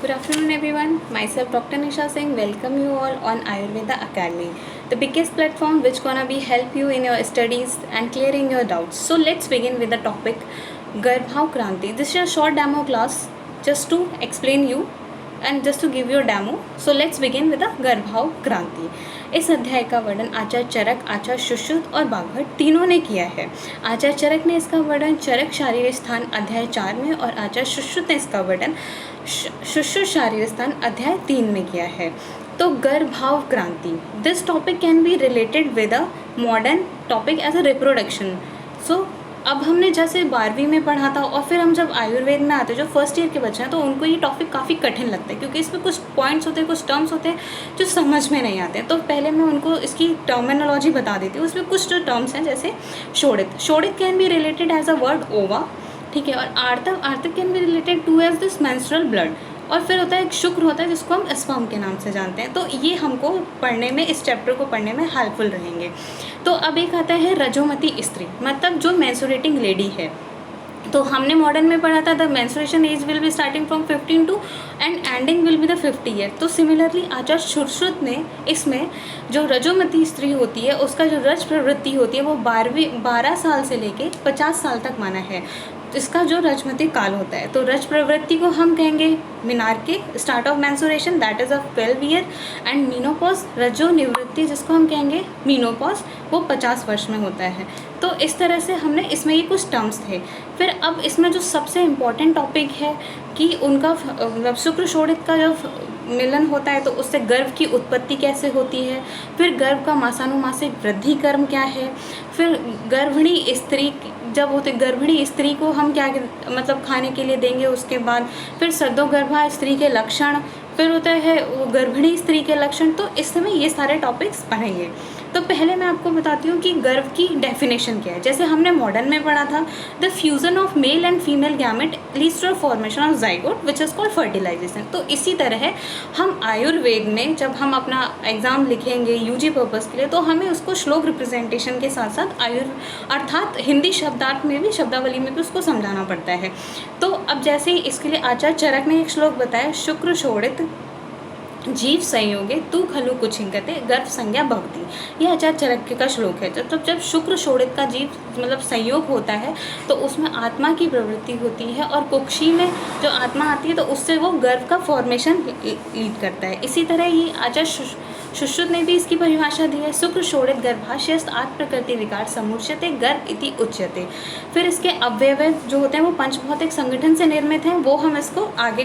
Good afternoon, everyone. Myself, Dr. Nisha Singh. Welcome you all on Ayurveda Academy, the biggest platform which gonna be help you in your studies and clearing your doubts. So let's begin with the topic Garbhav Kranti. This is a short demo class just to explain you and just to give you a demo. So let's begin with the Garbhav Kranti. इस अध्याय का वर्णन आचार्य चरक, आचार्य सुश्रुत और बाघभट्ट तीनों ने किया है। आचार्य चरक ने इसका वर्णन चरक शारीरिक स्थान अध्याय 4 में और आचार्य सुश्रुत ने इसका वर्णन सुश्रुत शारीरिक स्थान अध्याय 3 में किया है। तो गर्भाव क्रांति, this topic can be related with a modern topic as a reproduction. So अब हमने जैसे 12वीं में पढ़ा था और फिर हम जब आयुर्वेद में आते हैं, जो फर्स्ट ईयर के बच्चे हैं, तो उनको ये टॉपिक काफ़ी कठिन लगता है क्योंकि इसमें कुछ पॉइंट्स होते हैं, कुछ टर्म्स होते हैं जो समझ में नहीं आते हैं। तो पहले मैं उनको इसकी टर्मिनोलॉजी बता देती हूँ। उसमें कुछ जो टर्म्स हैं जैसे शोणित, शोणित can be related as a word ova, ठीक है, और आर्तव, आर्तव can be related to as this menstrual blood, और फिर होता है एक शुक्र होता है जिसको हम स्पर्म के नाम से जानते हैं। तो ये हमको पढ़ने में, इस चैप्टर को पढ़ने में हेल्पफुल रहेंगे। तो अब एक आता है रजोमती स्त्री, मतलब जो मेंस्ट्रुएटिंग लेडी है। तो हमने मॉडर्न में पढ़ा था the menstruation age will be starting from 15 to and ending will be the 50 year. तो सिमिलरली आचार्य सुश्रुत ने इसमें जो रजोमती स्त्री होती है उसका जो रज प्रवृत्ति होती है वो 12 साल से लेके 50 साल तक माना है। इसका जो रजमती काल होता है, तो रज प्रवृत्ति को हम कहेंगे मिनार के start of menstruation, that is of 12 year, and menopause रजो निवृत्ति जिसको हम कहेंगे मीनोपॉज, वो 50 वर्ष में होता है। तो इस तरह से हमने इसमें ये कुछ टर्म्स थे। फिर अब इसमें जो सबसे इम्पॉर्टेंट टॉपिक है कि उनका मतलब शुक्र शोणित का जब मिलन होता है तो उससे गर्भ की उत्पत्ति कैसे होती है, फिर गर्भ का मासानुमासिक वृद्धि कर्म क्या है, फिर गर्भिणी स्त्री जब होते गर्भिणी स्त्री को हम क्या मतलब खाने के लिए देंगे, उसके बाद फिर सद्योगर्भा स्त्री के लक्षण, फिर होता है वो गर्भिणी स्त्री के लक्षण। तो इस समय ये सारे टॉपिक्स पढ़ेंगे। तो पहले मैं आपको बताती हूँ कि गर्भ की डेफिनेशन क्या है। जैसे हमने मॉडर्न में पढ़ा था the fusion of male and female gamete leads to formation of zygote which is called fertilization. तो इसी तरह हम आयुर्वेद में जब हम अपना एग्ज़ाम लिखेंगे यूजी पर्पज़ के लिए, तो हमें उसको श्लोक रिप्रेजेंटेशन के साथ साथ अर्थात हिंदी शब्दार्थ में भी, शब्दावली में भी उसको समझाना पड़ता है। तो अब जैसे ही इसके लिए आचार्य चरक ने एक श्लोक बताया, शुक्र शोणित जीव संयोगे तू खलु कुछिंकते गर्भ संज्ञा भवती। यह आचार्य चरक का श्लोक है। जब शुक्र शोणित का जीव मतलब संयोग होता है तो उसमें आत्मा की प्रवृत्ति होती है, और कुक्षी में जो आत्मा आती है तो उससे वो गर्भ का फॉर्मेशन लीड करता है। इसी तरह ये आचार्य सुश्रुत ने भी इसकी परिभाषा दी है, शुक्र शोणित गर्भाशयस्थ आत्म प्रकृति विकार समुच्यते गर्भ इति उच्यते। फिर इसके अवयव जो होते हैं वो पंचभौतिक संगठन से निर्मित हैं, वो हम इसको आगे